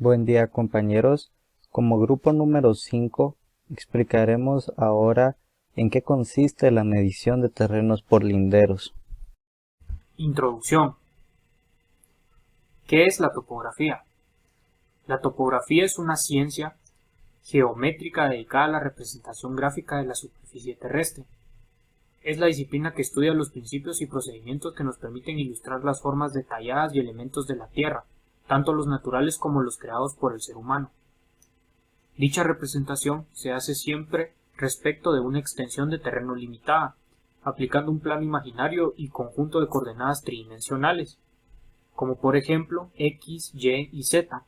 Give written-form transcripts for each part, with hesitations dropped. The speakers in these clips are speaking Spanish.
Buen día, compañeros. Como grupo número 5, explicaremos ahora en qué consiste la medición de terrenos por linderos. Introducción. ¿Qué es la topografía? La topografía es una ciencia geométrica dedicada a la representación gráfica de la superficie terrestre. Es la disciplina que estudia los principios y procedimientos que nos permiten ilustrar las formas detalladas y elementos de la Tierra, tanto los naturales como los creados por el ser humano. Dicha representación se hace siempre respecto de una extensión de terreno limitada, aplicando un plano imaginario y conjunto de coordenadas tridimensionales, como por ejemplo X, Y y Z,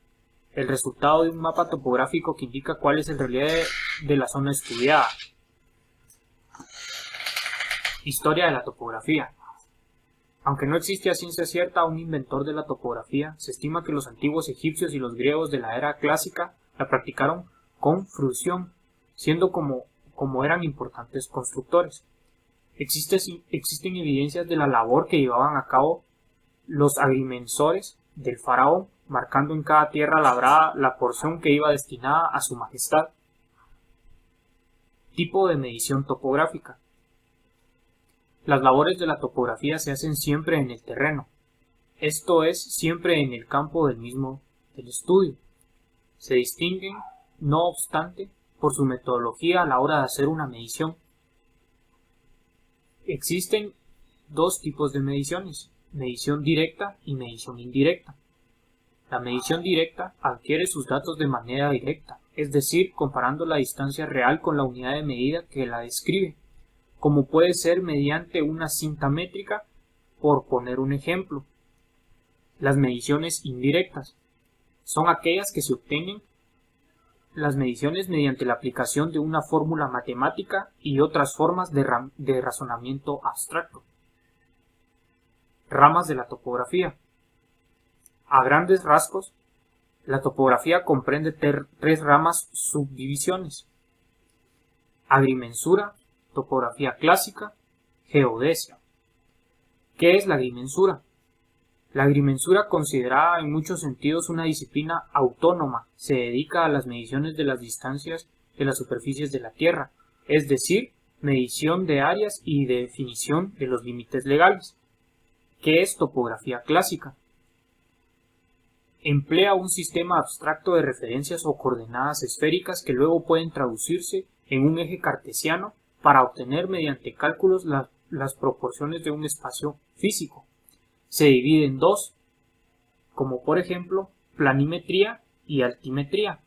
el resultado de un mapa topográfico que indica cuál es el relieve de la zona estudiada. Historia de la topografía. Aunque no existe a ciencia cierta un inventor de la topografía, se estima que los antiguos egipcios y los griegos de la era clásica la practicaron con fruición, siendo como eran importantes constructores. Existen evidencias de la labor que llevaban a cabo los agrimensores del faraón, marcando en cada tierra labrada la porción que iba destinada a su majestad. Tipo de medición topográfica. Las labores de la topografía se hacen siempre en el terreno, esto es, siempre en el campo del estudio. Se distinguen, no obstante, por su metodología a la hora de hacer una medición. Existen dos tipos de mediciones: medición directa y medición indirecta. La medición directa adquiere sus datos de manera directa, es decir, comparando la distancia real con la unidad de medida que la describe, como puede ser mediante una cinta métrica, por poner un ejemplo. Las mediciones indirectas son aquellas que se obtienen las mediciones mediante la aplicación de una fórmula matemática y otras formas de razonamiento abstracto. Ramas de la topografía. A grandes rasgos, la topografía comprende tres ramas subdivisiones: agrimensura, topografía clásica, geodesia. ¿Qué es la agrimensura? La agrimensura, considerada en muchos sentidos una disciplina autónoma, se dedica a las mediciones de las distancias de las superficies de la Tierra, es decir, medición de áreas y definición de los límites legales. ¿Qué es topografía clásica? Emplea un sistema abstracto de referencias o coordenadas esféricas que luego pueden traducirse en un eje cartesiano para obtener mediante cálculos las proporciones de un espacio físico. Se divide en dos, como por ejemplo planimetría y altimetría.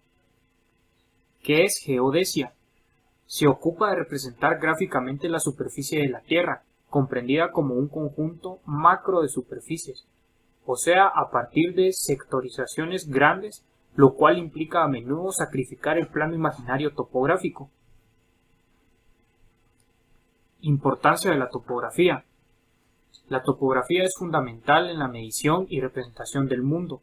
¿Qué es geodesia? Se ocupa de representar gráficamente la superficie de la Tierra, comprendida como un conjunto macro de superficies, o sea, a partir de sectorizaciones grandes, lo cual implica a menudo sacrificar el plano imaginario topográfico. Importancia de la topografía. La topografía es fundamental en la medición y representación del mundo,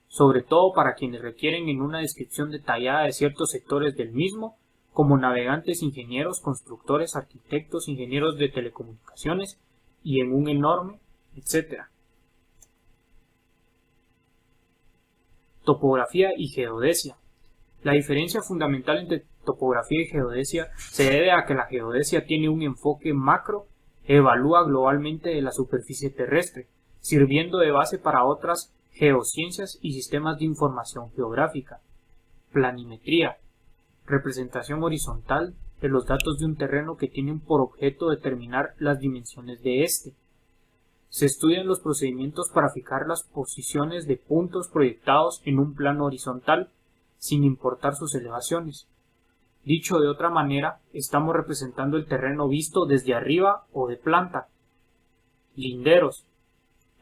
sobre todo para quienes requieren en una descripción detallada de ciertos sectores del mismo, como navegantes, ingenieros, constructores, arquitectos, ingenieros de telecomunicaciones y en un enorme, etc. Topografía y geodesia. La diferencia fundamental entre topografía y geodesia se debe a que la geodesia tiene un enfoque macro, evalúa globalmente de la superficie terrestre, sirviendo de base para otras geociencias y sistemas de información geográfica. Planimetría. Representación horizontal de los datos de un terreno que tienen por objeto determinar las dimensiones de éste. Se estudian los procedimientos para fijar las posiciones de puntos proyectados en un plano horizontal, sin importar sus elevaciones. Dicho de otra manera, estamos representando el terreno visto desde arriba o de planta. Linderos.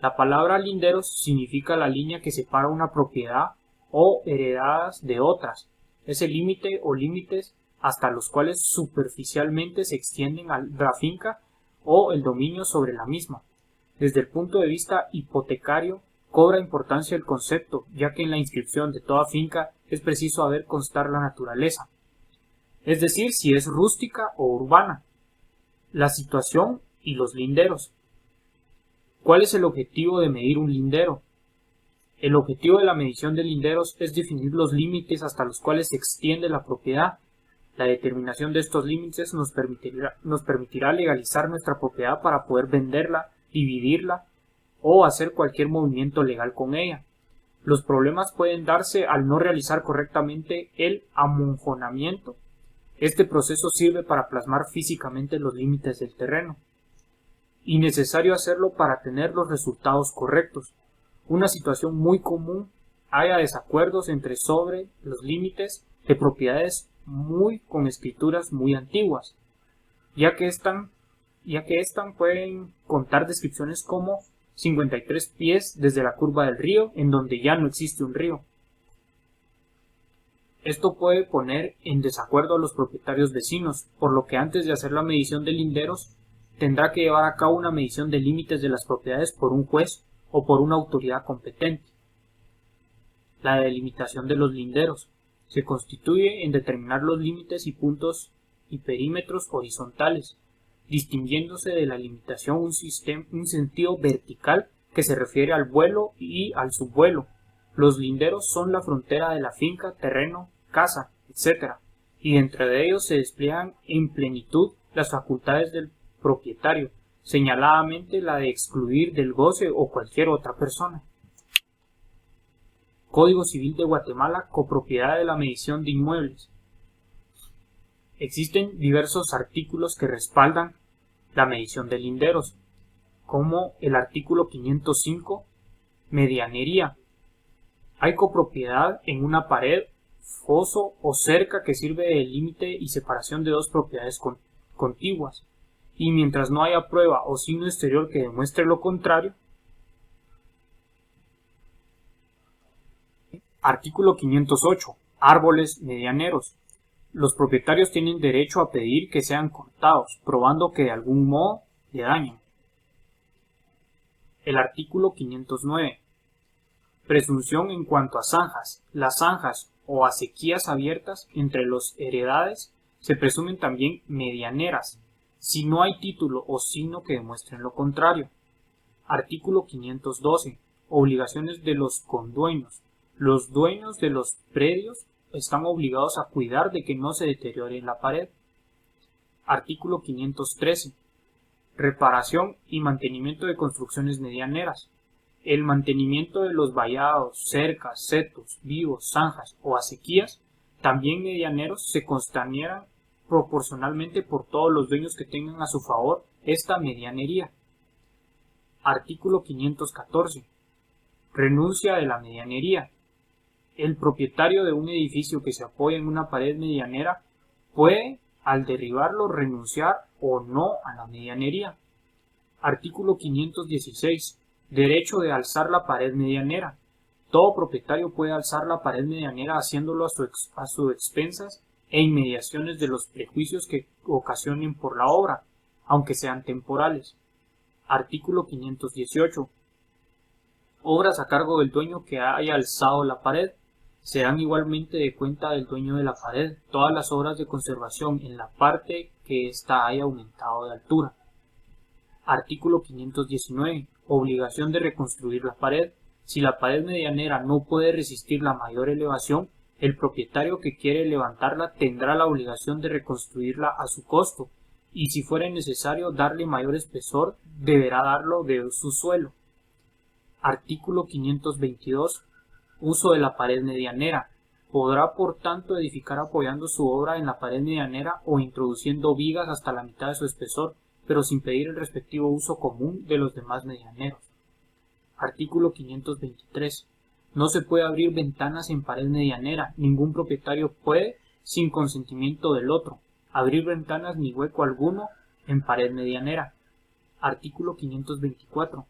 La palabra linderos significa la línea que separa una propiedad o heredadas de otras. Es el límite o límites hasta los cuales superficialmente se extienden la finca o el dominio sobre la misma. Desde el punto de vista hipotecario, cobra importancia el concepto, ya que en la inscripción de toda finca es preciso hacer constar la naturaleza, es decir, si es rústica o urbana, la situación y los linderos. ¿Cuál es el objetivo de medir un lindero? El objetivo de la medición de linderos es definir los límites hasta los cuales se extiende la propiedad. La determinación de estos límites nos permitirá legalizar nuestra propiedad para poder venderla, dividirla o hacer cualquier movimiento legal con ella. Los problemas pueden darse al no realizar correctamente el amonjonamiento. Este proceso sirve para plasmar físicamente los límites del terreno. Y necesario hacerlo para tener los resultados correctos. Una situación muy común haya desacuerdos sobre los límites de propiedades con escrituras muy antiguas, ya que estas pueden contar descripciones como 53 pies desde la curva del río, en donde ya no existe un río. Esto puede poner en desacuerdo a los propietarios vecinos, por lo que antes de hacer la medición de linderos, tendrá que llevar a cabo una medición de límites de las propiedades por un juez o por una autoridad competente. La delimitación de los linderos se constituye en determinar los límites y puntos y perímetros horizontales, distinguiéndose de la limitación un sentido vertical que se refiere al vuelo y al subvuelo. Los linderos son la frontera de la finca, terreno, casa, etc., y dentro de ellos se despliegan en plenitud las facultades del propietario, señaladamente la de excluir del goce o cualquier otra persona. Código Civil de Guatemala, copropiedad de la medición de inmuebles. Existen diversos artículos que respaldan la medición de linderos, como el artículo 505, medianería. Hay copropiedad en una pared, foso o cerca que sirve de límite y separación de dos propiedades contiguas, y mientras no haya prueba o signo exterior que demuestre lo contrario. Artículo 508. Árboles medianeros. Los propietarios tienen derecho a pedir que sean cortados, probando que de algún modo le dañan. El artículo 509. Presunción en cuanto a zanjas. Las zanjas o acequias abiertas entre los heredades se presumen también medianeras, si no hay título o signo que demuestren lo contrario. Artículo 512. Obligaciones de los condueños. Los dueños de los predios están obligados a cuidar de que no se deteriore la pared. Artículo 513. Reparación y mantenimiento de construcciones medianeras. El mantenimiento de los vallados, cercas, setos, vivos, zanjas o acequias, también medianeros, se constanieran proporcionalmente por todos los dueños que tengan a su favor esta medianería. Artículo 514. Renuncia de la medianería. El propietario de un edificio que se apoya en una pared medianera puede, al derribarlo, renunciar o no a la medianería. Artículo 516. Derecho de alzar la pared medianera. Todo propietario puede alzar la pared medianera haciéndolo a sus expensas e inmediaciones de los prejuicios que ocasionen por la obra, aunque sean temporales. Artículo 518. Obras a cargo del dueño que haya alzado la pared serán igualmente de cuenta del dueño de la pared todas las obras de conservación en la parte que ésta haya aumentado de altura. Artículo 519. Obligación de reconstruir la pared. Si la pared medianera no puede resistir la mayor elevación, el propietario que quiere levantarla tendrá la obligación de reconstruirla a su costo, y si fuera necesario darle mayor espesor, deberá darlo de su suelo. Artículo 522. Uso de la pared medianera. Podrá por tanto edificar apoyando su obra en la pared medianera o introduciendo vigas hasta la mitad de su espesor, pero sin pedir el respectivo uso común de los demás medianeros. Artículo 523. No se puede abrir ventanas en pared medianera. Ningún propietario puede, sin consentimiento del otro, abrir ventanas ni hueco alguno en pared medianera. Artículo 524.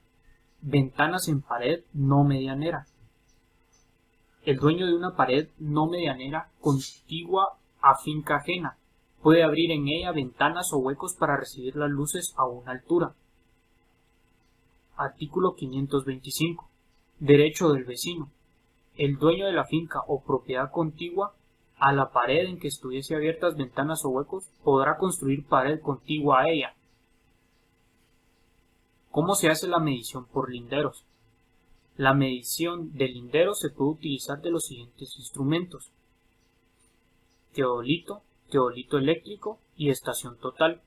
Ventanas en pared no medianera. El dueño de una pared no medianera contigua a finca ajena puede abrir en ella ventanas o huecos para recibir las luces a una altura. Artículo 525. Derecho del vecino. El dueño de la finca o propiedad contigua a la pared en que estuviese abiertas ventanas o huecos podrá construir pared contigua a ella. ¿Cómo se hace la medición por linderos? La medición del lindero se puede utilizar de los siguientes instrumentos: teodolito, teodolito eléctrico y estación total.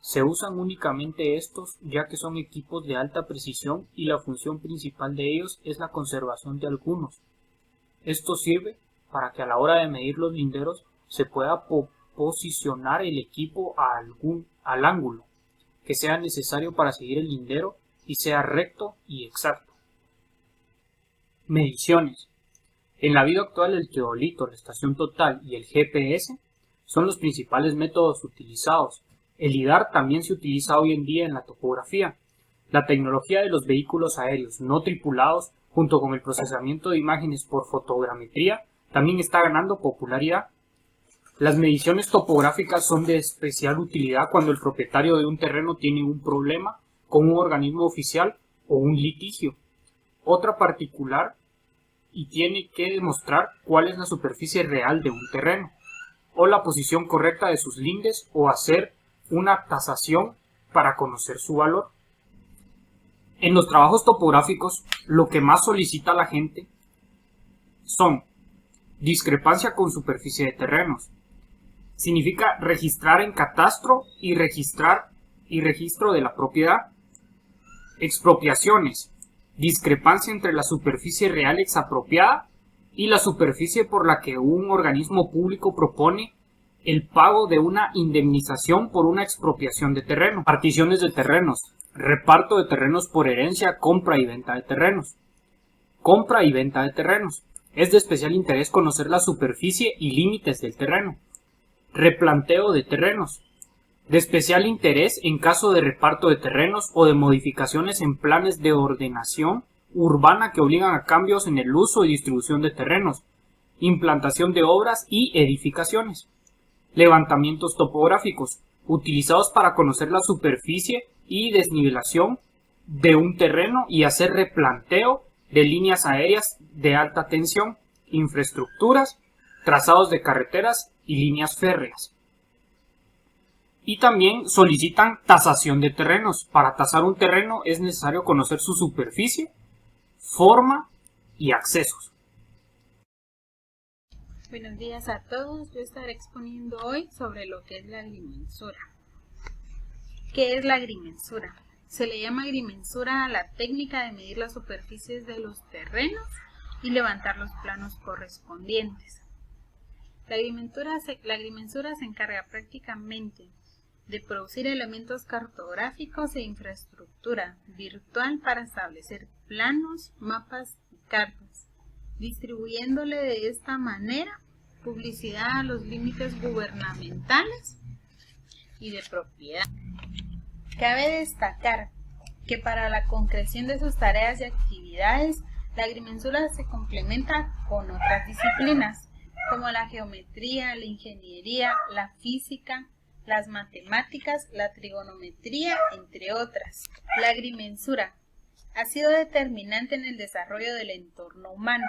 Se usan únicamente estos ya que son equipos de alta precisión y la función principal de ellos es la conservación de algunos. Esto sirve para que a la hora de medir los linderos se pueda posicionar el equipo al ángulo que sea necesario para seguir el lindero y sea recto y exacto. Mediciones. En la vida actual el teodolito, la estación total y el GPS son los principales métodos utilizados. El LIDAR también se utiliza hoy en día en la topografía. La tecnología de los vehículos aéreos no tripulados, junto con el procesamiento de imágenes por fotogrametría, también está ganando popularidad. Las mediciones topográficas son de especial utilidad cuando el propietario de un terreno tiene un problema con un organismo oficial o un litigio. Otra particular y tiene que demostrar cuál es la superficie real de un terreno, o la posición correcta de sus lindes, o hacer una tasación para conocer su valor. En los trabajos topográficos, lo que más solicita la gente son discrepancia con superficie de terrenos. Significa registrar en catastro y registro de la propiedad. Expropiaciones. Discrepancia entre la superficie real exapropiada y la superficie por la que un organismo público propone el pago de una indemnización por una expropiación de terreno. Particiones de terrenos. Reparto de terrenos por herencia, compra y venta de terrenos. Compra y venta de terrenos. Es de especial interés conocer la superficie y límites del terreno. Replanteo de terrenos. De especial interés en caso de reparto de terrenos o de modificaciones en planes de ordenación urbana que obligan a cambios en el uso y distribución de terrenos, implantación de obras y edificaciones. Levantamientos topográficos, utilizados para conocer la superficie y desnivelación de un terreno y hacer replanteo de líneas aéreas de alta tensión, infraestructuras, trazados de carreteras y líneas férreas. Y también solicitan tasación de terrenos. Para tasar un terreno es necesario conocer su superficie, forma y accesos. Buenos días a todos. Yo estaré exponiendo hoy sobre lo que es la agrimensura. ¿Qué es la agrimensura? Se le llama agrimensura a la técnica de medir las superficies de los terrenos y levantar los planos correspondientes. La agrimensura se encarga prácticamente de producir elementos cartográficos e infraestructura virtual para establecer planos, mapas y cartas, distribuyéndole de esta manera publicidad a los límites gubernamentales y de propiedad. Cabe destacar que para la concreción de sus tareas y actividades, la agrimensura se complementa con otras disciplinas, como la geometría, la ingeniería, la física, las matemáticas, la trigonometría, entre otras. La agrimensura ha sido determinante en el desarrollo del entorno humano.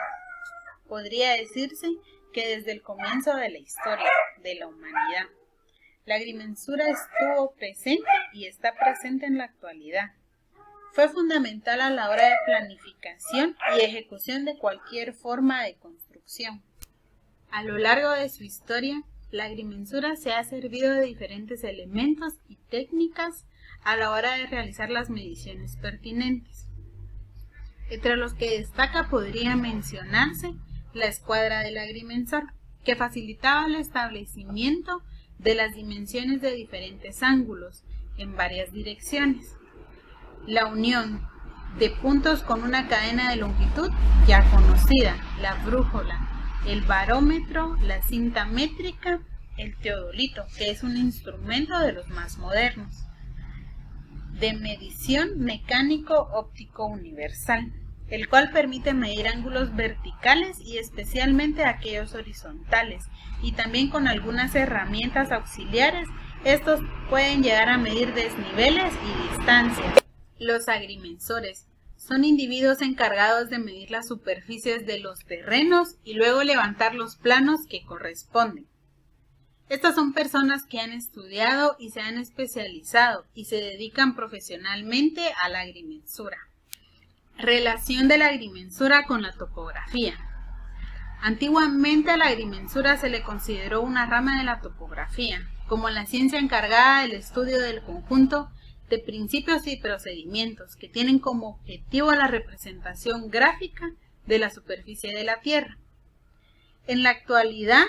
Podría decirse que desde el comienzo de la historia de la humanidad, la agrimensura estuvo presente y está presente en la actualidad. Fue fundamental a la hora de planificación y ejecución de cualquier forma de construcción. A lo largo de su historia, la agrimensura se ha servido de diferentes elementos y técnicas a la hora de realizar las mediciones pertinentes. Entre los que destaca podría mencionarse la escuadra del agrimensor, que facilitaba el establecimiento de las dimensiones de diferentes ángulos en varias direcciones. La unión de puntos con una cadena de longitud ya conocida, la brújula, el barómetro, la cinta métrica, el teodolito, que es un instrumento de los más modernos, de medición mecánico-óptico universal, el cual permite medir ángulos verticales y especialmente aquellos horizontales, y también con algunas herramientas auxiliares, estos pueden llegar a medir desniveles y distancias. Los agrimensores son individuos encargados de medir las superficies de los terrenos y luego levantar los planos que corresponden. Estas son personas que han estudiado y se han especializado y se dedican profesionalmente a la agrimensura. Relación de la agrimensura con la topografía. Antiguamente a la agrimensura se le consideró una rama de la topografía, como la ciencia encargada del estudio del conjunto de principios y procedimientos que tienen como objetivo la representación gráfica de la superficie de la Tierra. En la actualidad,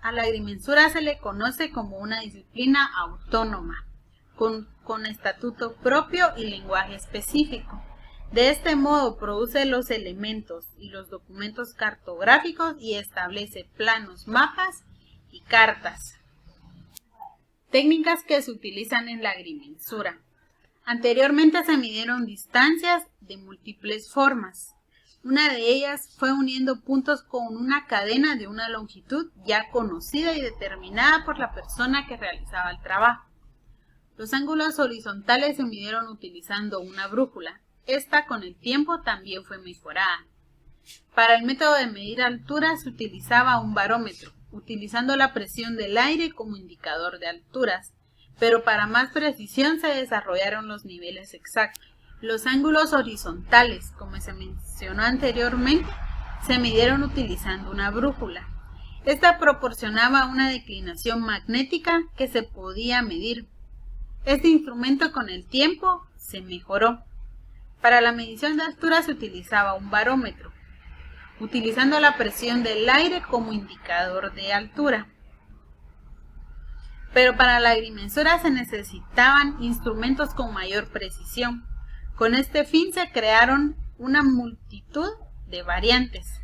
a la agrimensura se le conoce como una disciplina autónoma, con estatuto propio y lenguaje específico. De este modo produce los elementos y los documentos cartográficos y establece planos, mapas y cartas. Técnicas que se utilizan en la agrimensura. Anteriormente se midieron distancias de múltiples formas. Una de ellas fue uniendo puntos con una cadena de una longitud ya conocida y determinada por la persona que realizaba el trabajo. Los ángulos horizontales se midieron utilizando una brújula. Esta con el tiempo también fue mejorada. Para el método de medir alturas se utilizaba un barómetro, utilizando la presión del aire como indicador de alturas, pero para más precisión se desarrollaron los niveles exactos. Los ángulos horizontales, como se mencionó anteriormente, se midieron utilizando una brújula. Esta proporcionaba una declinación magnética que se podía medir. Este instrumento con el tiempo se mejoró. Para la medición de altura se utilizaba un barómetro, utilizando la presión del aire como indicador de altura. Pero para la agrimensura se necesitaban instrumentos con mayor precisión. Con este fin se crearon una multitud de variantes,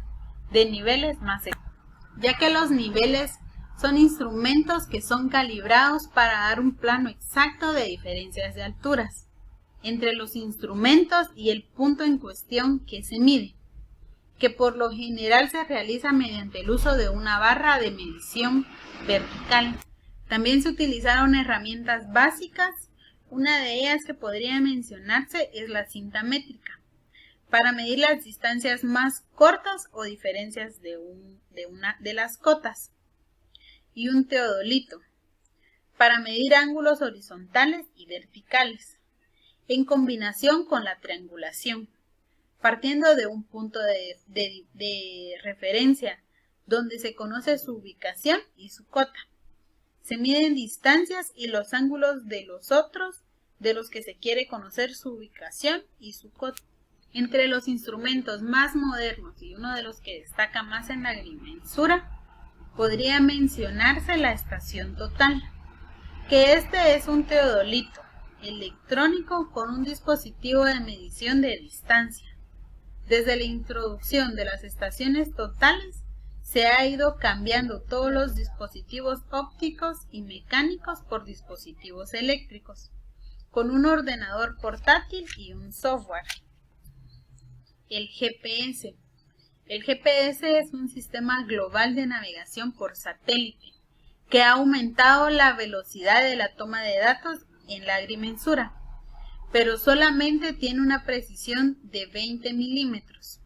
de niveles más exactos, ya que los niveles son instrumentos que son calibrados para dar un plano exacto de diferencias de alturas entre los instrumentos y el punto en cuestión que se mide, que por lo general se realiza mediante el uso de una barra de medición vertical. También se utilizaron herramientas básicas. Una de ellas que podría mencionarse es la cinta métrica, para medir las distancias más cortas o diferencias de las cotas, y un teodolito, para medir ángulos horizontales y verticales, en combinación con la triangulación, partiendo de un punto de referencia donde se conoce su ubicación y su cota. Se miden distancias y los ángulos de los otros de los que se quiere conocer su ubicación y su cota. Entre los instrumentos más modernos y uno de los que destaca más en la agrimensura, podría mencionarse la estación total, que este es un teodolito electrónico con un dispositivo de medición de distancia. Desde la introducción de las estaciones totales se ha ido cambiando todos los dispositivos ópticos y mecánicos por dispositivos eléctricos, con un ordenador portátil y un software. El GPS. El GPS es un sistema global de navegación por satélite que ha aumentado la velocidad de la toma de datos en la agrimensura, pero solamente tiene una precisión de 20 milímetros.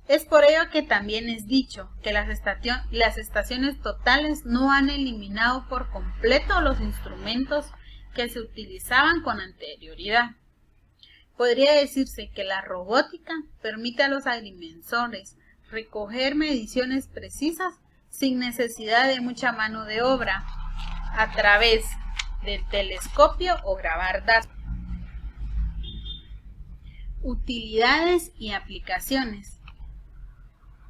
Es por ello que también es dicho que las estaciones totales no han eliminado por completo los instrumentos que se utilizaban con anterioridad. Podría decirse que la robótica permite a los agrimensores recoger mediciones precisas sin necesidad de mucha mano de obra a través del telescopio o grabar datos. Utilidades y aplicaciones.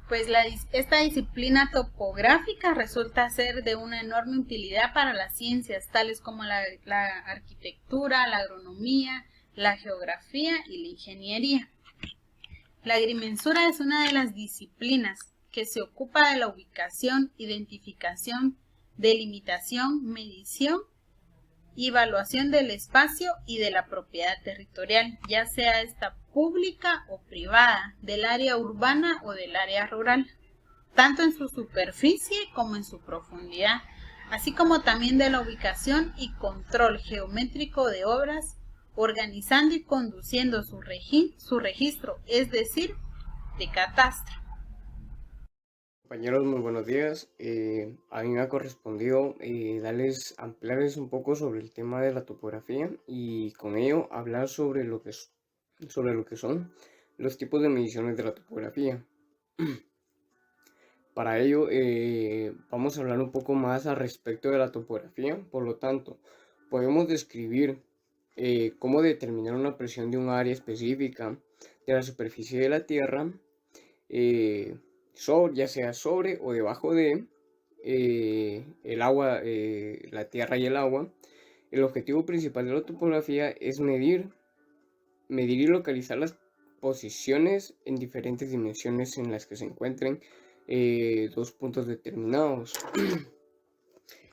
Pues esta disciplina topográfica resulta ser de una enorme utilidad para las ciencias tales como la arquitectura, la agronomía, la geografía y la ingeniería. La agrimensura es una de las disciplinas que se ocupa de la ubicación, identificación, delimitación, medición y evaluación del espacio y de la propiedad territorial, ya sea esta pública o privada, del área urbana o del área rural, tanto en su superficie como en su profundidad, así como también de la ubicación y control geométrico de obras, organizando y conduciendo su registro, es decir, de catastro. Compañeros, muy buenos días. A mí me ha correspondido ampliarles un poco sobre el tema de la topografía y con ello hablar sobre lo que sobre lo que son los tipos de mediciones de la topografía. Para ello, vamos a hablar un poco más al respecto de la topografía. Por lo tanto, podemos describir cómo determinar una presión de un área específica de la superficie de la Tierra, ya sea sobre o debajo de el agua, la tierra y el agua. El objetivo principal de la topografía es medir y localizar las posiciones en diferentes dimensiones en las que se encuentren dos puntos determinados.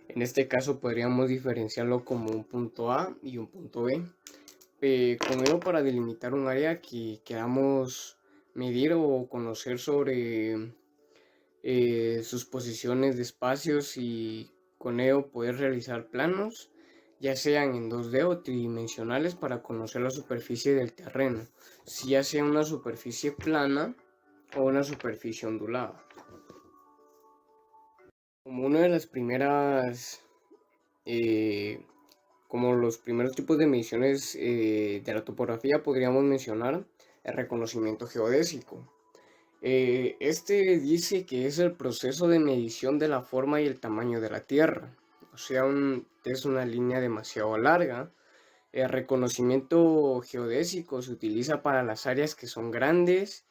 En este caso podríamos diferenciarlo como un punto A y un punto B. Con ello, para delimitar un área que queramos medir o conocer sobre sus posiciones de espacios, y con ello poder realizar planos, ya sean en 2D o tridimensionales, para conocer la superficie del terreno, si ya sea una superficie plana o una superficie ondulada. Como una de las primeras, como los primeros tipos de mediciones de la topografía, podríamos mencionar el reconocimiento geodésico. Este dice que es el proceso de medición de la forma y el tamaño de la Tierra. O sea, es una línea demasiado larga. El reconocimiento geodésico se utiliza para las áreas que son grandes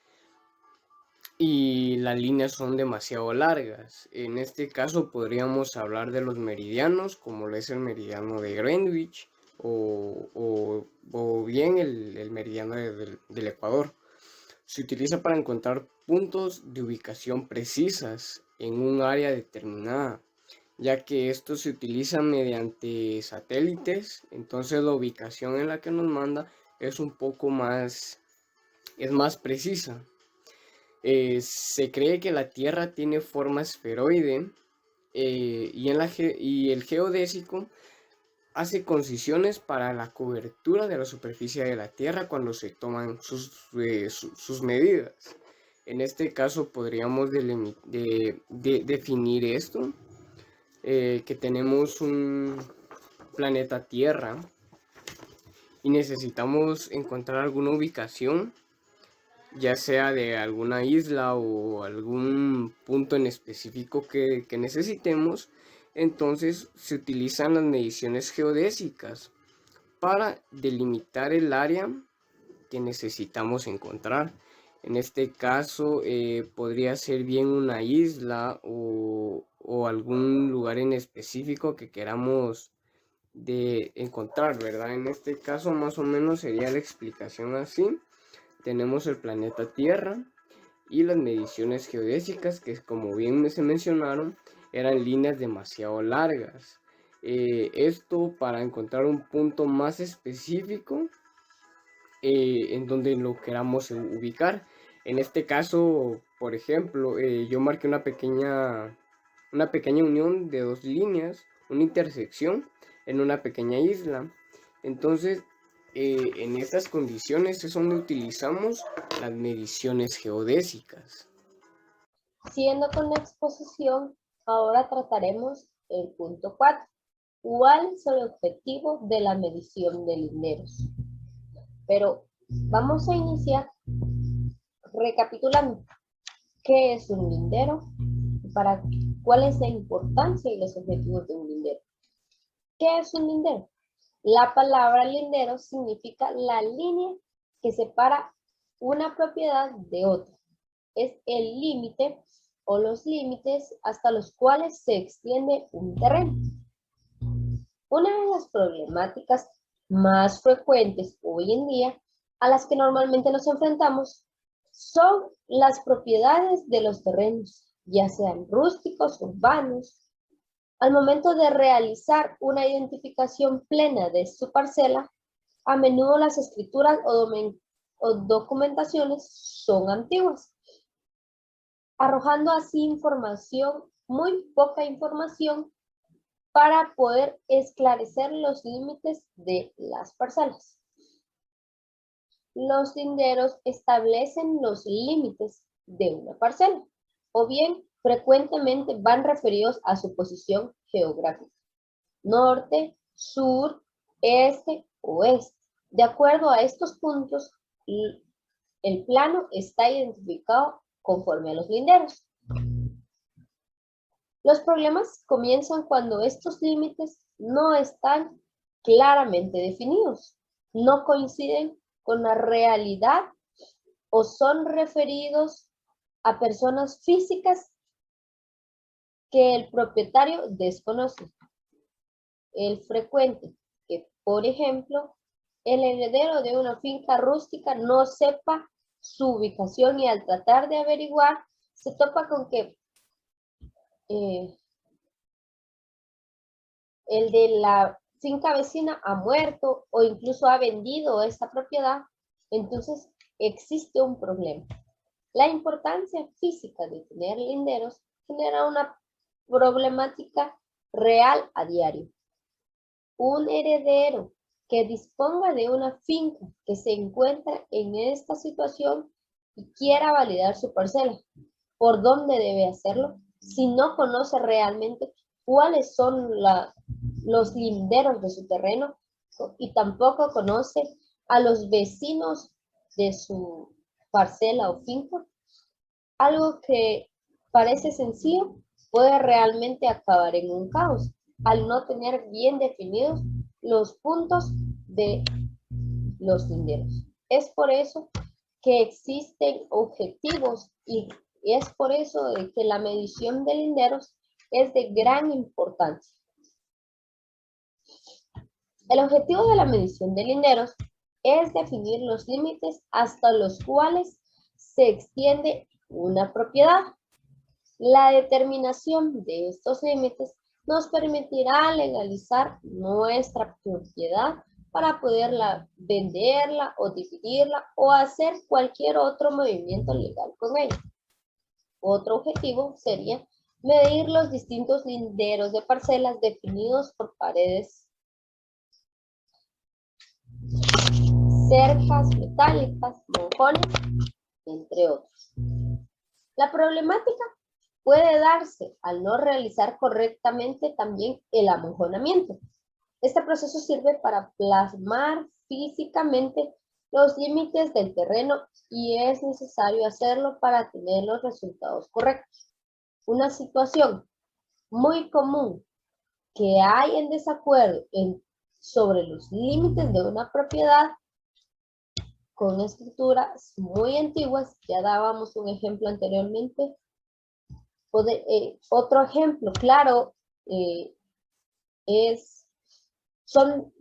y las líneas son demasiado largas. En este caso podríamos hablar de los meridianos, como lo es el meridiano de Greenwich o bien el meridiano del Ecuador. Se utiliza para encontrar puntos de ubicación precisas en un área determinada, ya que esto se utiliza mediante satélites. Entonces la ubicación en la que nos manda es más precisa. Se cree que la Tierra tiene forma esferoide, y el geodésico hace concisiones para la cobertura de la superficie de la Tierra cuando se toman sus medidas. En este caso podríamos definir esto, que tenemos un planeta Tierra y necesitamos encontrar alguna ubicación, ya sea de alguna isla o algún punto en específico que necesitemos. Entonces se utilizan las mediciones geodésicas para delimitar el área que necesitamos encontrar. En este caso podría ser bien una isla o algún lugar en específico que queramos encontrar, ¿verdad? En este caso más o menos sería la explicación así. Tenemos el planeta Tierra y las mediciones geodésicas, que como bien se mencionaron, eran líneas demasiado largas. Esto para encontrar un punto más específico en donde lo queramos ubicar. En este caso, por ejemplo, yo marqué una pequeña unión de dos líneas, una intersección en una pequeña isla. Entonces, en estas condiciones es donde utilizamos las mediciones geodésicas. Siguiendo con la exposición, ahora trataremos el punto 4. ¿Cuál es el objetivo de la medición de linderos? Pero vamos a iniciar recapitulando. ¿Qué es un lindero? ¿Cuál es la importancia y los objetivos de un lindero? ¿Qué es un lindero? La palabra lindero significa la línea que separa una propiedad de otra. Es el límite o los límites hasta los cuales se extiende un terreno. Una de las problemáticas más frecuentes hoy en día a las que normalmente nos enfrentamos son las propiedades de los terrenos, ya sean rústicos, urbanos. Al momento de realizar una identificación plena de su parcela, a menudo las escrituras o documentaciones son antiguas, arrojando así muy poca información para poder esclarecer los límites de las parcelas. Los linderos establecen los límites de una parcela, o bien frecuentemente van referidos a su posición geográfica: norte, sur, este, oeste. De acuerdo a estos puntos, y el plano está identificado conforme a los linderos. Los problemas comienzan cuando estos límites no están claramente definidos, no coinciden con la realidad o son referidos a personas físicas que el propietario desconoce. Es frecuente que, por ejemplo, el heredero de una finca rústica no sepa su ubicación y al tratar de averiguar se topa con que el de la finca vecina ha muerto o incluso ha vendido esta propiedad. Entonces existe un problema. La importancia física de tener linderos genera una problemática real a diario. Un heredero que disponga de una finca que se encuentra en esta situación y quiera validar su parcela, ¿por dónde debe hacerlo? Si no conoce realmente cuáles son los linderos de su terreno y tampoco conoce a los vecinos de su parcela o finca, algo que parece sencillo puede realmente acabar en un caos al no tener bien definidos los puntos de los linderos. Es por eso que existen objetivos y es por eso de que la medición de linderos es de gran importancia. El objetivo de la medición de linderos es definir los límites hasta los cuales se extiende una propiedad. La determinación de estos límites nos permitirá legalizar nuestra propiedad para poderla venderla o dividirla o hacer cualquier otro movimiento legal con ella. Otro objetivo sería medir los distintos linderos de parcelas definidos por paredes, cercas metálicas, monjones, entre otros. La problemática puede darse al no realizar correctamente también el amonjonamiento. Este proceso sirve para plasmar físicamente los límites del terreno y es necesario hacerlo para tener los resultados correctos. Una situación muy común que hay en desacuerdo sobre los límites de una propiedad con escrituras muy antiguas, ya dábamos un ejemplo anteriormente. Otro ejemplo claro son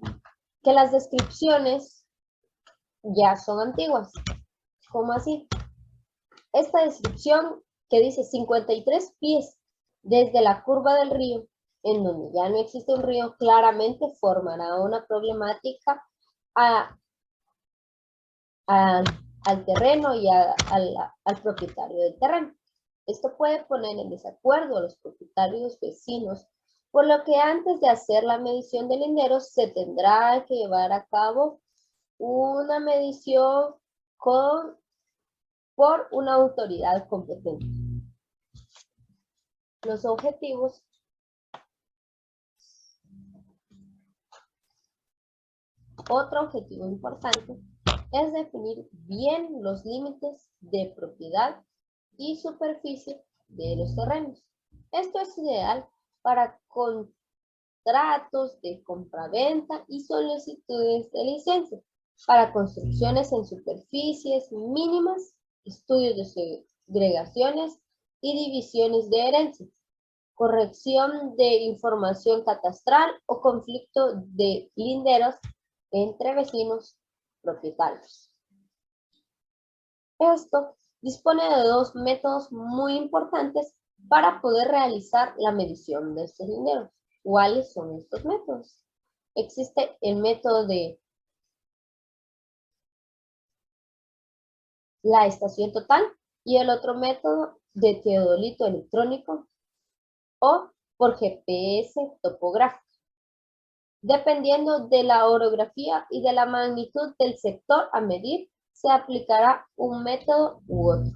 que las descripciones ya son antiguas. ¿Cómo así? Esta descripción que dice 53 pies desde la curva del río, en donde ya no existe un río, claramente formará una problemática al terreno y al propietario del terreno. Esto puede poner en desacuerdo a los propietarios vecinos, por lo que antes de hacer la medición de linderos se tendrá que llevar a cabo una medición por una autoridad competente. Los objetivos Otro objetivo importante es definir bien los límites de propiedad y superficie de los terrenos. Esto es ideal para contratos de compraventa y solicitudes de licencia, para construcciones en superficies mínimas, estudios de segregaciones y divisiones de herencia, corrección de información catastral o conflicto de linderos entre vecinos propietarios. Esto dispone de dos métodos muy importantes para poder realizar la medición de estos linderos. ¿Cuáles son estos métodos? Existe el método de la estación total y el otro método de teodolito electrónico o por GPS topográfico. Dependiendo de la orografía y de la magnitud del sector a medir, se aplicará un método u otro.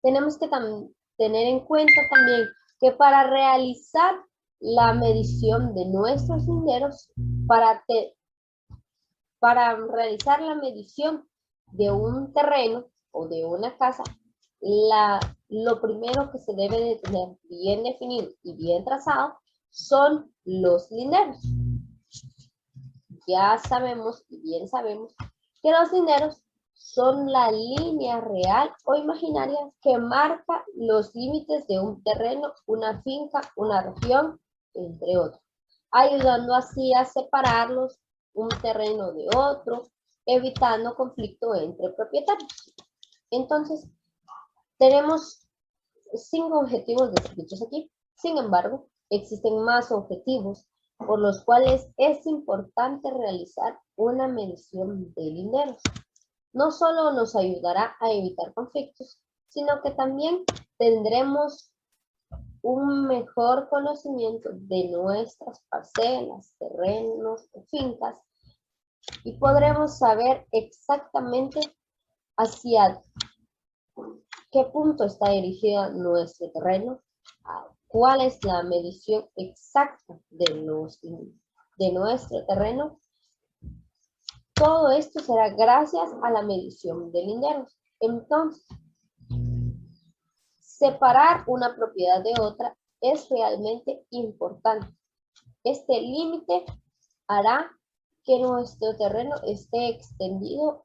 Tenemos que tener en cuenta también que para realizar la medición de nuestros linderos, para para realizar la medición de un terreno o de una casa, lo primero que se debe de tener bien definido y bien trazado son los linderos. Ya sabemos y bien sabemos que los linderos son la línea real o imaginaria que marca los límites de un terreno, una finca, una región, entre otros, ayudando así a separarlos un terreno de otro, evitando conflicto entre propietarios. Entonces, tenemos 5 objetivos descritos aquí. Sin embargo, existen más objetivos por los cuales es importante realizar una medición de linderos. No solo nos ayudará a evitar conflictos, sino que también tendremos un mejor conocimiento de nuestras parcelas, terrenos o fincas y podremos saber exactamente hacia qué punto está dirigido nuestro terreno, cuál es la medición exacta de nuestro terreno. Todo esto será gracias a la medición de linderos. Entonces, separar una propiedad de otra es realmente importante. Este límite hará que nuestro terreno esté extendido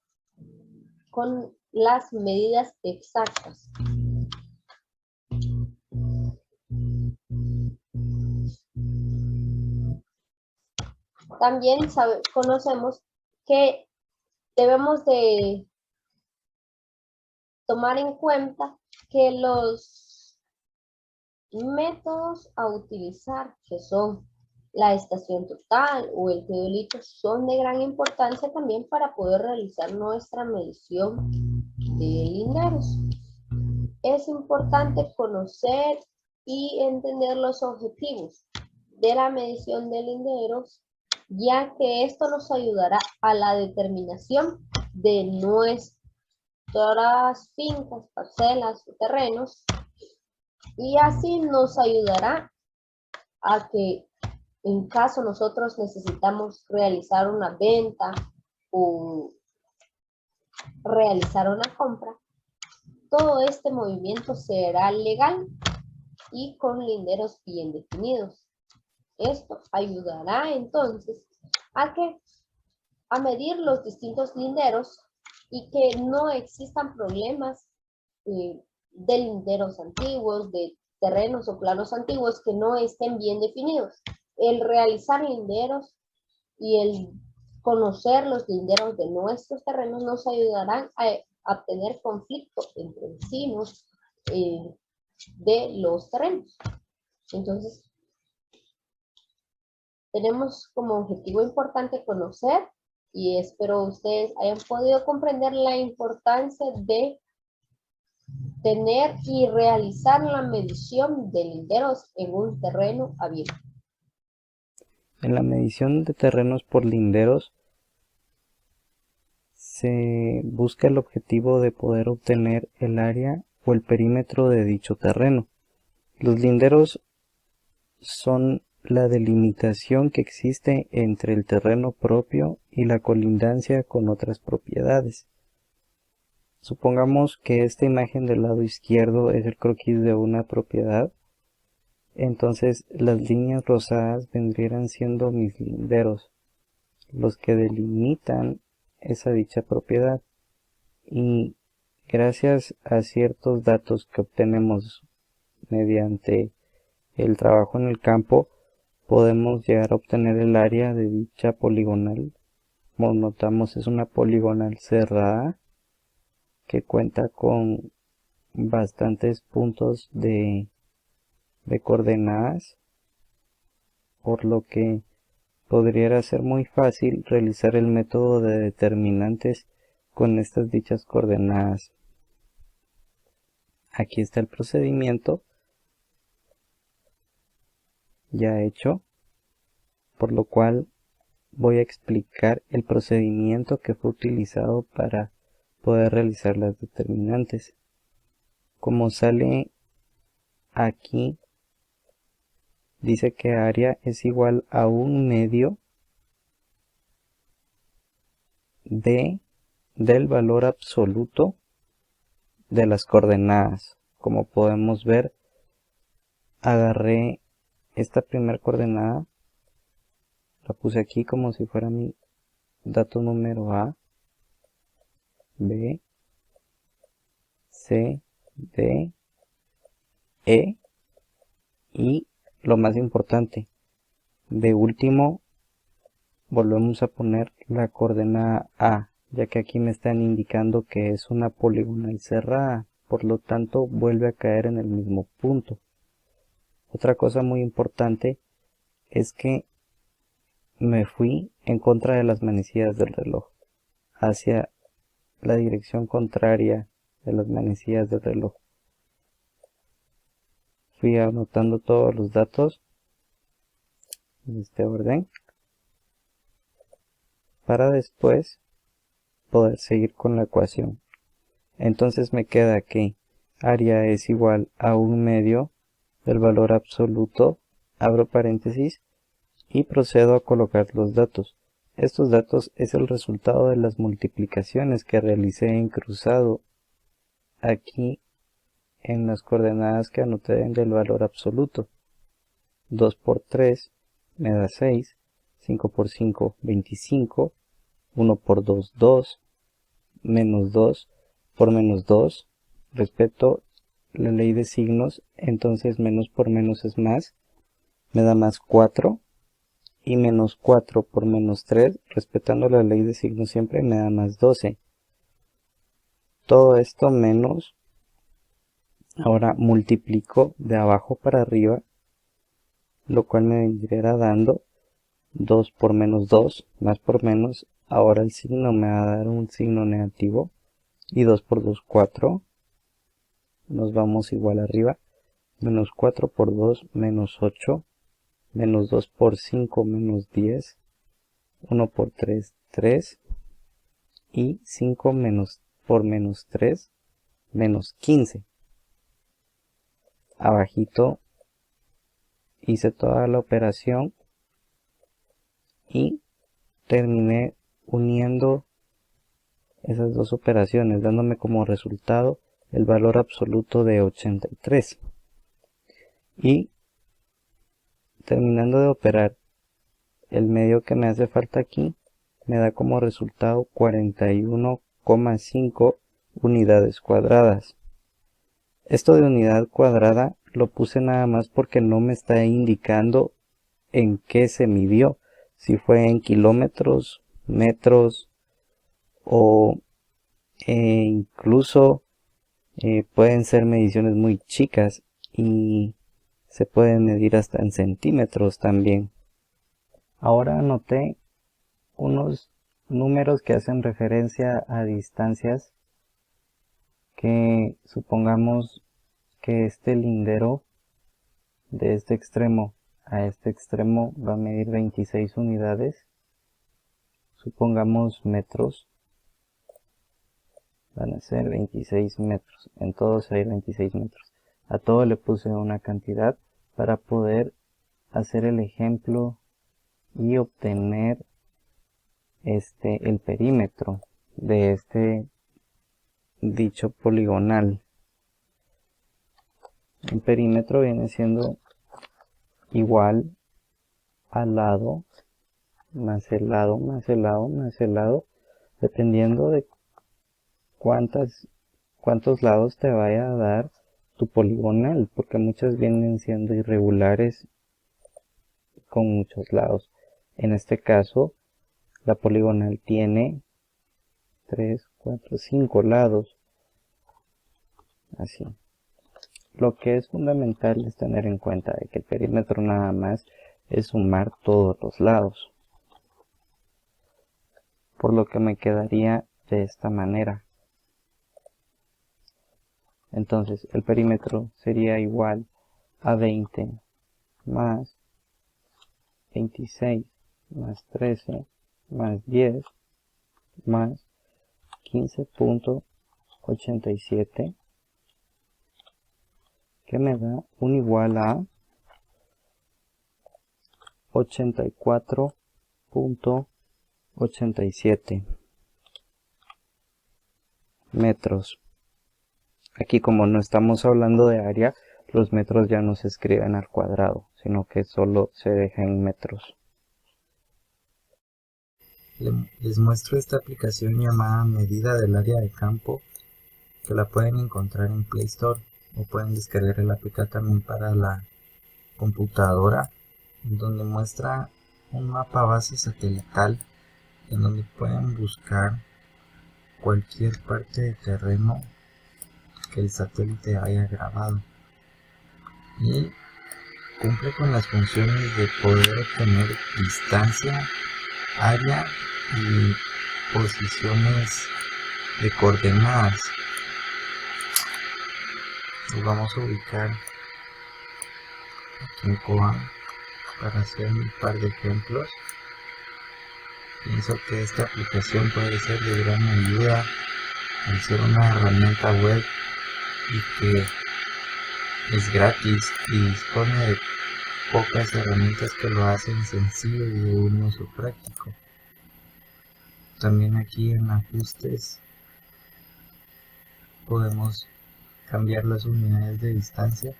con las medidas exactas. También conocemos que debemos de tomar en cuenta que los métodos a utilizar, que son la estación total o el teodolito, son de gran importancia también para poder realizar nuestra medición de linderos. Es importante conocer y entender los objetivos de la medición de linderos, ya que esto nos ayudará a la determinación de nuestras fincas, parcelas o terrenos, y así nos ayudará a que en caso nosotros necesitamos realizar una venta o realizar una compra, todo este movimiento será legal y con linderos bien definidos. Esto ayudará entonces a medir los distintos linderos y que no existan problemas de linderos antiguos, de terrenos o planos antiguos que no estén bien definidos. El realizar linderos y el conocer los linderos de nuestros terrenos nos ayudarán a tener conflicto entre vecinos de los terrenos. Entonces, tenemos como objetivo importante conocer, y espero ustedes hayan podido comprender la importancia de tener y realizar la medición de linderos en un terreno abierto. En la medición de terrenos por linderos se busca el objetivo de poder obtener el área o el perímetro de dicho terreno. Los linderos son la delimitación que existe entre el terreno propio y la colindancia con otras propiedades. Supongamos que esta imagen del lado izquierdo es el croquis de una propiedad. Entonces las líneas rosadas vendrían siendo mis linderos, los que delimitan esa dicha propiedad, y gracias a ciertos datos que obtenemos mediante el trabajo en el campo, podemos llegar a obtener el área de dicha poligonal. Como notamos, es una poligonal cerrada que cuenta con bastantes puntos de coordenadas, por lo que podría ser muy fácil realizar el método de determinantes con estas dichas coordenadas. Aquí está el procedimiento ya hecho, por lo cual voy a explicar el procedimiento que fue utilizado para poder realizar las determinantes. Como sale aquí, dice que área es igual a 1 medio del valor absoluto de las coordenadas. Como podemos ver, agarré esta primera coordenada, la puse aquí como si fuera mi dato número A, B, C, D, E, y lo más importante, de último volvemos a poner la coordenada A, ya que aquí me están indicando que es una poligonal cerrada, por lo tanto vuelve a caer en el mismo punto. Otra cosa muy importante es que me fui en contra de las manecillas del reloj, hacia la dirección contraria de las manecillas del reloj. Fui anotando todos los datos en este orden para después poder seguir con la ecuación. Entonces me queda que área es igual a 1/2 del valor absoluto, abro paréntesis, y procedo a colocar los datos. Estos datos es el resultado de las multiplicaciones que realicé en cruzado aquí en las coordenadas que anoté del valor absoluto. 2 por 3 me da 6, 5 por 5, 25, 1 por 2, 2, menos 2 por menos 2, respecto la ley de signos, entonces menos por menos es más, me da más 4, y menos 4 por menos 3, respetando la ley de signos siempre, me da más 12. Todo esto menos, ahora multiplico de abajo para arriba, lo cual me vendría dando 2 por menos 2, más por menos, ahora el signo me va a dar un signo negativo, y 2 por 2, 4, nos vamos igual arriba, menos 4 por 2, menos 8, menos 2 por 5, menos 10, 1 por 3, 3, y 5 menos por menos 3, menos 15. Abajito hice toda la operación y terminé uniendo esas dos operaciones, dándome como resultado el valor absoluto de 83. Y terminando de operar el medio que me hace falta aquí, me da como resultado 41,5 unidades cuadradas. Esto de unidad cuadrada lo puse nada más porque no me está indicando en qué se midió, si fue en kilómetros, metros o incluso pueden ser mediciones muy chicas y se pueden medir hasta en centímetros también. Ahora anoté unos números que hacen referencia a distancias, que supongamos que este lindero de este extremo a este extremo va a medir 26 unidades, supongamos metros, van a ser 26 metros, en todos hay 26 metros, a todo le puse una cantidad para poder hacer el ejemplo y obtener el perímetro de este dicho poligonal. El perímetro viene siendo igual al lado más el lado más el lado más el lado, dependiendo de cuántos lados te vaya a dar tu poligonal, porque muchas vienen siendo irregulares con muchos lados. En este caso la poligonal tiene 3, 4, 5 lados, así. Lo que es fundamental es tener en cuenta de que el perímetro nada más es sumar todos los lados, por lo que me quedaría de esta manera. Entonces el perímetro sería igual a 20 más 26 más 13 más 10 más 15.87, que me da un igual a 84.87. metros. Aquí como no estamos hablando de área, los metros ya no se escriben al cuadrado, sino que solo se deja en metros. Les muestro esta aplicación llamada medida del área de campo, que la pueden encontrar en Play Store o pueden descargar el APK también para la computadora, donde muestra un mapa base satelital en donde pueden buscar cualquier parte de terreno que el satélite haya grabado, y cumple con las funciones de poder obtener distancia, área y posiciones de coordenadas. Nos vamos a ubicar aquí en Cobán para hacer un par de ejemplos. Pienso que esta aplicación puede ser de gran ayuda al ser una herramienta web y que es gratis y dispone de pocas herramientas que lo hacen sencillo y de un uso práctico. También aquí en ajustes podemos cambiar las unidades de distancia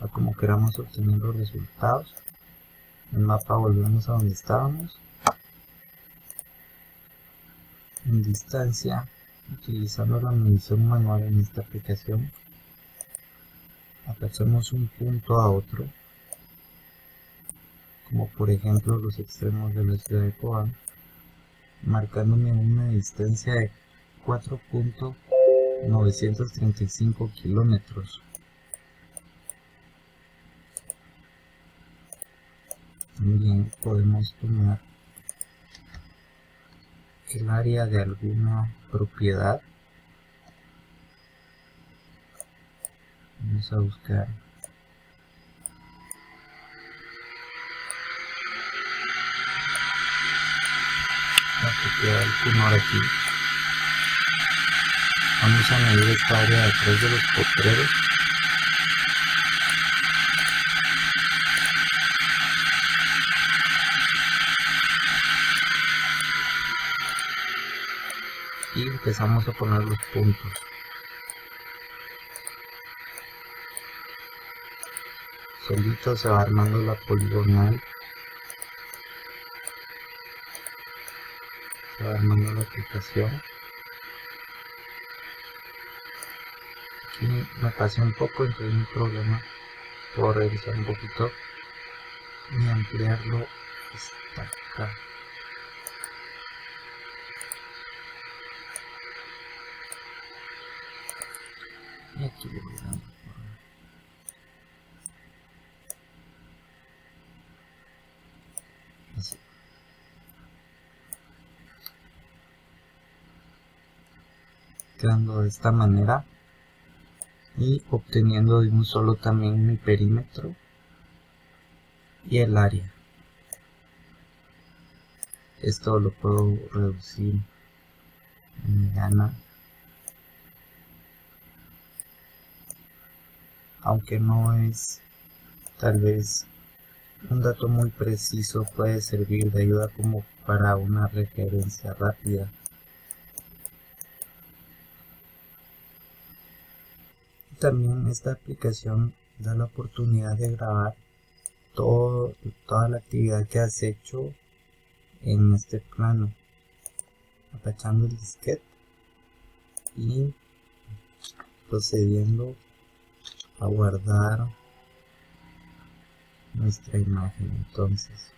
a como queramos obtener los resultados. En el mapa volvemos a donde estábamos. En distancia, utilizando la medición manual en esta aplicación, aplazamos un punto a otro, como por ejemplo los extremos de la ciudad de Cobán, marcándome una distancia de 4.935 kilómetros. También podemos tomar el área de alguna propiedad. Vamos a buscar la propiedad del Cunor aquí. Vamos a medir esta área detrás de los potreros. Y empezamos a poner los puntos. Solito se va armando la poligonal, se va armando la aplicación. Aquí me pasé un poco, entonces no hay problema, puedo revisar un poquito y ampliarlo hasta acá. Y aquí le voy dando. Así. Quedando de esta manera y obteniendo de un solo también mi perímetro y el área. Esto lo puedo reducir en gana, aunque no es tal vez un dato muy preciso, puede servir de ayuda como para una referencia rápida. También esta aplicación da la oportunidad de grabar toda la actividad que has hecho en este plano, apachando el disquete y procediendo a guardar nuestra imagen. Entonces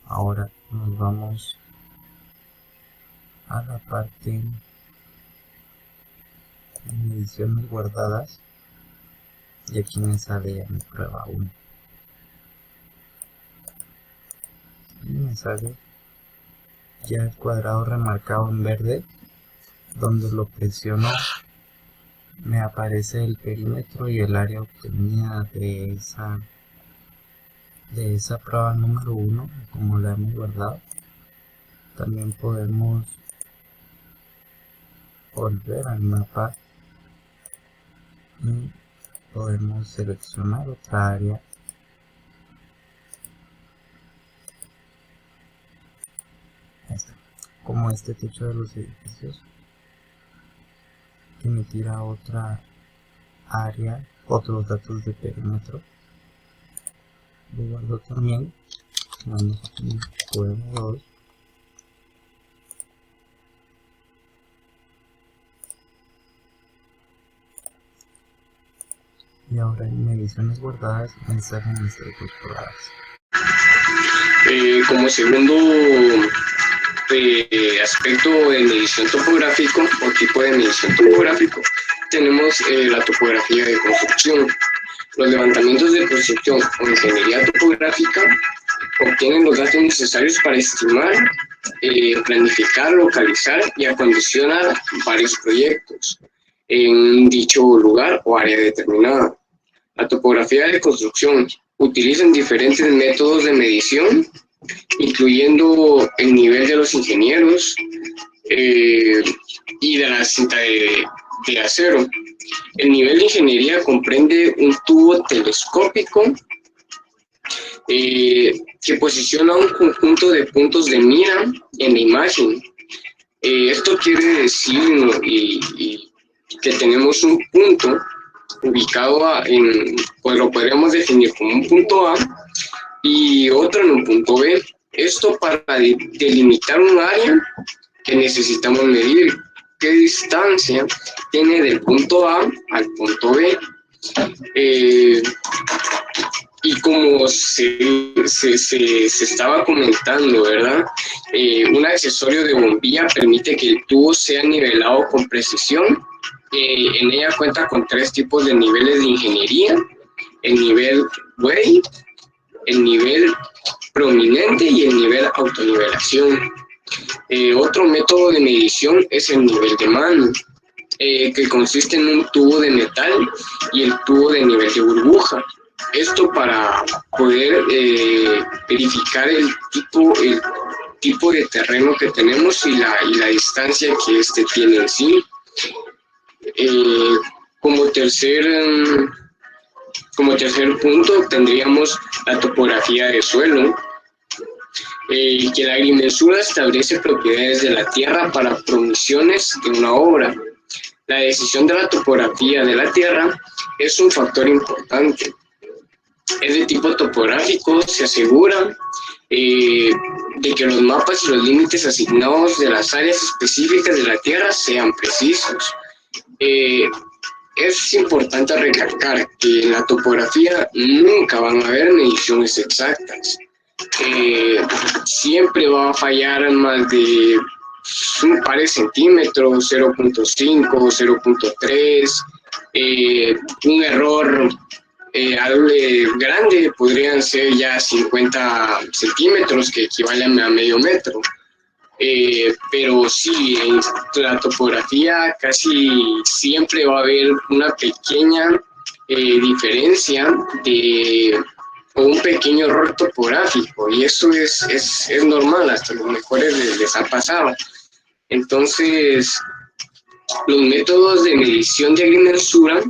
ahora nos vamos a la parte de mediciones guardadas y aquí me sale ya mi prueba 1 y me sale ya el cuadrado remarcado en verde. Donde lo presiono me aparece el perímetro y el área obtenida de esa prueba número 1 como la hemos guardado. También podemos volver al mapa y podemos seleccionar otra área. Ahí está. Como este techo de los edificios que me tira otra área, otros datos de perímetro. Lo guardo también. Vamos aquí, podemos 2. Y ahora en mediciones guardadas me salen mis datos probados. Como segundo aspecto de medición topográfico o tipo de medición topográfico, tenemos la topografía de construcción. Los levantamientos de construcción o ingeniería topográfica obtienen los datos necesarios para estimar, planificar, localizar y acondicionar varios proyectos en dicho lugar o área determinada. La topografía de construcción utiliza diferentes métodos de medición, incluyendo el nivel de los ingenieros y de la cinta de acero. El nivel de ingeniería comprende un tubo telescópico que posiciona un conjunto de puntos de mira en la imagen. Esto quiere decir que tenemos un punto ubicado pues lo podríamos definir como un punto A y otro en un punto B. Esto para delimitar un área que necesitamos medir qué distancia tiene del punto A al punto B. Y como se estaba comentando, ¿verdad? Un accesorio de bombilla permite que el tubo sea nivelado con precisión. En ella cuenta con 3 tipos de niveles de ingeniería: el nivel Way, el nivel prominente y el nivel autonivelación. Otro método de medición es el nivel de mano, que consiste en un tubo de metal y el tubo de nivel de burbuja. Esto para poder verificar el tipo de terreno que tenemos y la distancia que este tiene en sí. Como tercer punto tendríamos la topografía de suelo, que la agrimensura establece propiedades de la tierra para promisiones de una obra. La decisión de la topografía de la tierra es un factor importante. Es de tipo topográfico, se asegura de que los mapas y los límites asignados de las áreas específicas de la tierra sean precisos. Es importante recalcar que en la topografía nunca van a haber mediciones exactas. Siempre va a fallar más de un par de centímetros, 0.5, 0.3, un error algo grande podrían ser ya 50 centímetros, que equivalen a medio metro. Pero sí, en la topografía casi siempre va a haber una pequeña diferencia o un pequeño error topográfico, y eso es normal, hasta los mejores les ha pasado. Entonces, los métodos de medición de agrimensura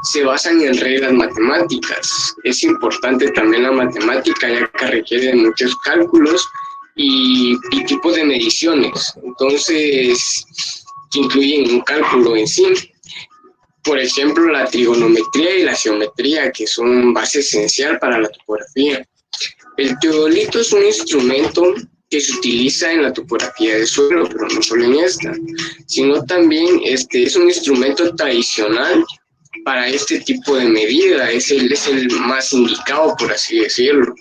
se basan en reglas matemáticas. Es importante también la matemática, ya que requiere de muchos cálculos y tipos de mediciones, entonces, que incluyen un cálculo en sí. Por ejemplo, la trigonometría y la geometría, que son base esencial para la topografía. El teodolito es un instrumento que se utiliza en la topografía de suelo, pero no solo en esta, sino también es un instrumento tradicional para este tipo de medida, es el más indicado, por así decirlo.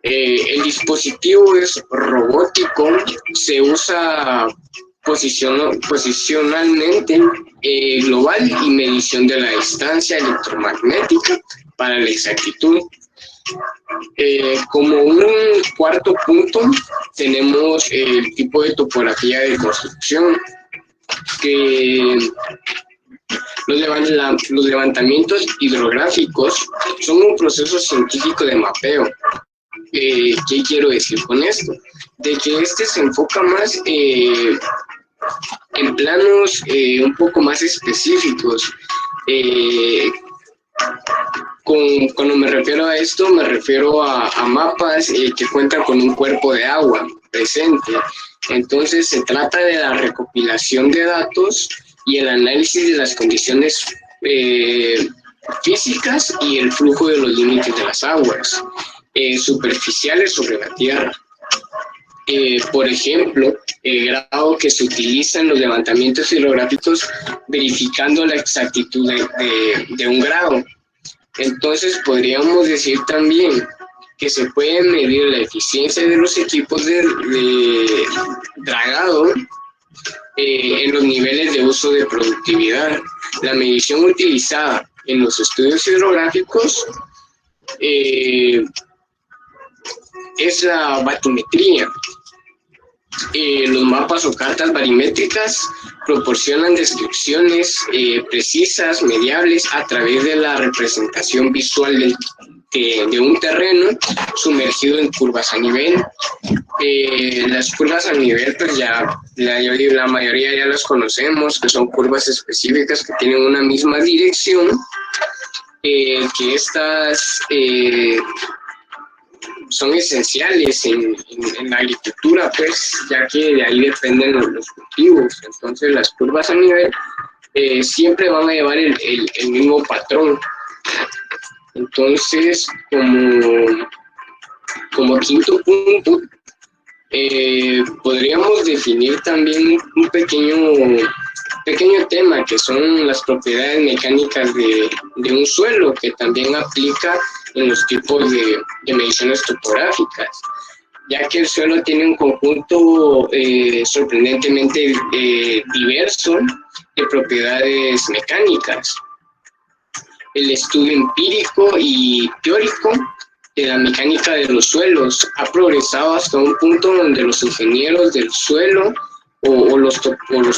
El dispositivo es robótico, se usa posicionalmente, global y medición de la distancia electromagnética para la exactitud. Como un cuarto punto tenemos el tipo de topografía de construcción, que los levantamientos hidrográficos son un proceso científico de mapeo. ¿Qué quiero decir con esto? De que este se enfoca más En planos un poco más específicos, cuando me refiero a esto, me refiero a mapas que cuentan con un cuerpo de agua presente. Entonces se trata de la recopilación de datos y el análisis de las condiciones físicas y el flujo de los límites de las aguas superficiales sobre la Tierra. Por ejemplo, el grado que se utiliza en los levantamientos hidrográficos verificando la exactitud de un grado. Entonces podríamos decir también que se puede medir la eficiencia de los equipos de dragado en los niveles de uso de productividad. La medición utilizada en los estudios hidrográficos es la batimetría. Los mapas o cartas barimétricas proporcionan descripciones precisas, mediables, a través de la representación visual de un terreno sumergido en curvas a nivel. Las curvas a nivel, pues ya la mayoría ya las conocemos, que son curvas específicas que tienen una misma dirección, que estas son esenciales en la agricultura, pues, ya que de ahí dependen los cultivos. Entonces las curvas a nivel siempre van a llevar el mismo patrón. Entonces, como quinto punto, podríamos definir también un pequeño tema, que son las propiedades mecánicas de un suelo, que también aplica en los tipos de mediciones topográficas, ya que el suelo tiene un conjunto sorprendentemente diverso de propiedades mecánicas. El estudio empírico y teórico de la mecánica de los suelos ha progresado hasta un punto donde los ingenieros del suelo o los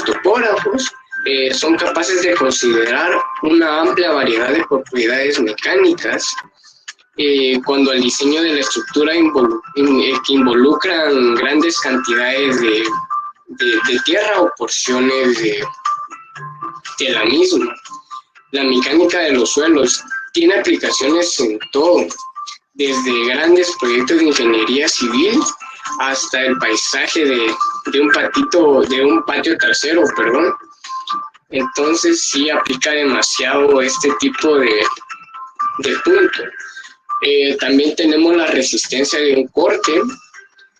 topógrafos son capaces de considerar una amplia variedad de propiedades mecánicas cuando el diseño de la estructura que involucran grandes cantidades de tierra o porciones de la misma. La mecánica de los suelos tiene aplicaciones en todo, desde grandes proyectos de ingeniería civil hasta el paisaje de un patio trasero, perdón. Entonces sí aplica demasiado este tipo de punto. También tenemos la resistencia de un corte,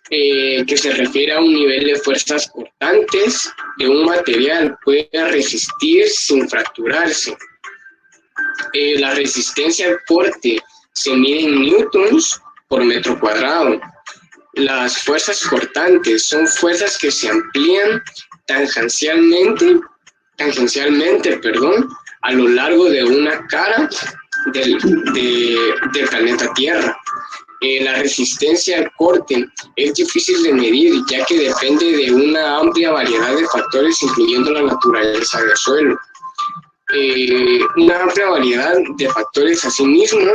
que se refiere a un nivel de fuerzas cortantes de un material, puede resistir sin fracturarse. La resistencia al corte se mide en newtons por metro cuadrado. Las fuerzas cortantes son fuerzas que se amplían tangencialmente, a lo largo de una cara del planeta Tierra. La resistencia al corte es difícil de medir, ya que depende de una amplia variedad de factores, incluyendo la naturaleza del suelo. Una amplia variedad de factores asimismo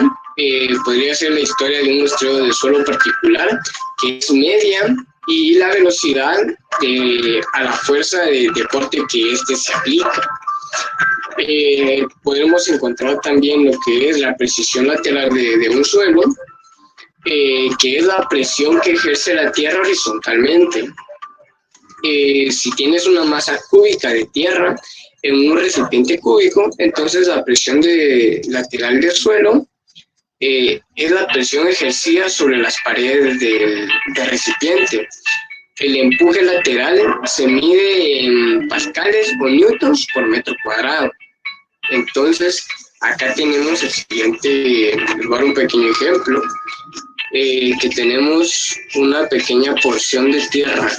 podría ser la historia de un muestreo de suelo particular, que es media, y la velocidad a la fuerza de corte que éste se aplica. Podemos encontrar también lo que es la precisión lateral de un suelo, que es la presión que ejerce la tierra horizontalmente. Si tienes una masa cúbica de tierra en un recipiente cúbico, entonces la presión lateral del suelo es la presión ejercida sobre las paredes del recipiente. El empuje lateral se mide en pascales o newtons por metro cuadrado. Entonces, acá tenemos el siguiente, les voy a dar un pequeño ejemplo, que tenemos una pequeña porción de tierra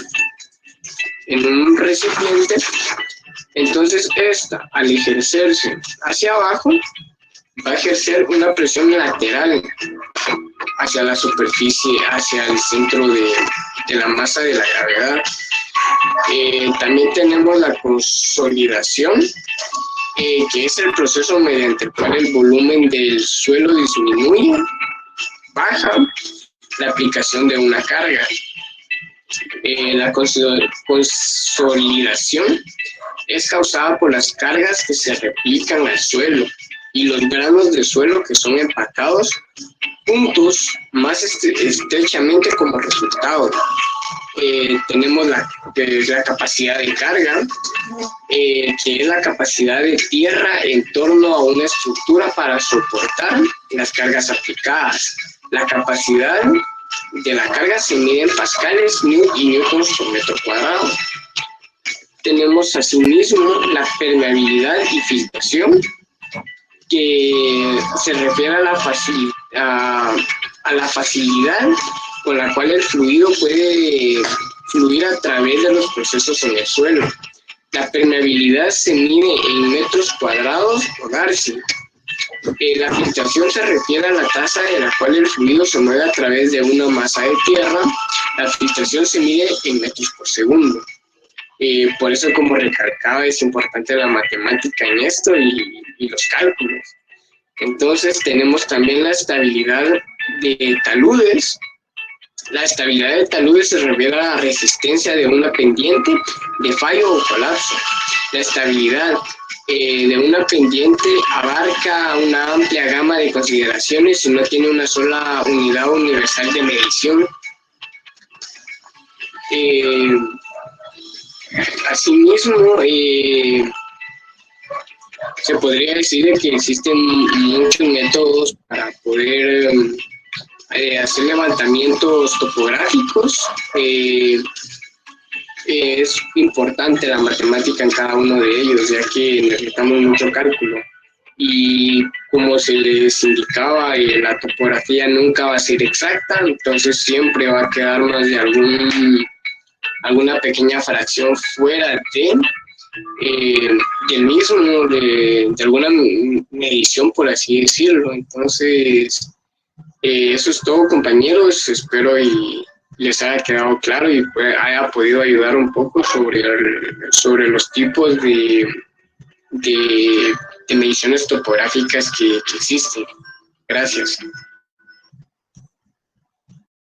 en un recipiente. Entonces, esta, al ejercerse hacia abajo, va a ejercer una presión lateral hacia la superficie, hacia el centro de la masa de la gravedad. También tenemos la consolidación, que es el proceso mediante el cual el volumen del suelo disminuye, baja la aplicación de una carga. La consolidación es causada por las cargas que se replican al suelo y los granos de suelo que son empacados juntos más estrechamente como resultado. Tenemos la capacidad de carga, que es la capacidad de tierra en torno a una estructura para soportar las cargas aplicadas. La capacidad de la carga se mide en pascales y newtons por metro cuadrado. Tenemos asimismo la permeabilidad y filtración, que se refiere a la facilidad con la cual el fluido puede fluir a través de los procesos en el suelo. La permeabilidad se mide en metros cuadrados por Darcy. La filtración se refiere a la tasa de la cual el fluido se mueve a través de una masa de tierra. La filtración se mide en metros por segundo. Por eso, como recalcaba, es importante la matemática en esto y los cálculos. Entonces tenemos también la estabilidad de taludes. La estabilidad de taludes se refiere a la resistencia de una pendiente de fallo o colapso. La estabilidad de una pendiente abarca una amplia gama de consideraciones y no tiene una sola unidad universal de medición. Asimismo, se podría decir que existen muchos métodos para poder hacer levantamientos topográficos. Es importante la matemática en cada uno de ellos, ya que necesitamos mucho cálculo. Y como se les indicaba, la topografía nunca va a ser exacta, entonces siempre va a quedar más de alguna pequeña fracción fuera del mismo, de alguna medición, por así decirlo. Entonces, eso es todo, compañeros. Espero y les haya quedado claro y haya podido ayudar un poco sobre los tipos de mediciones topográficas que existen. Gracias.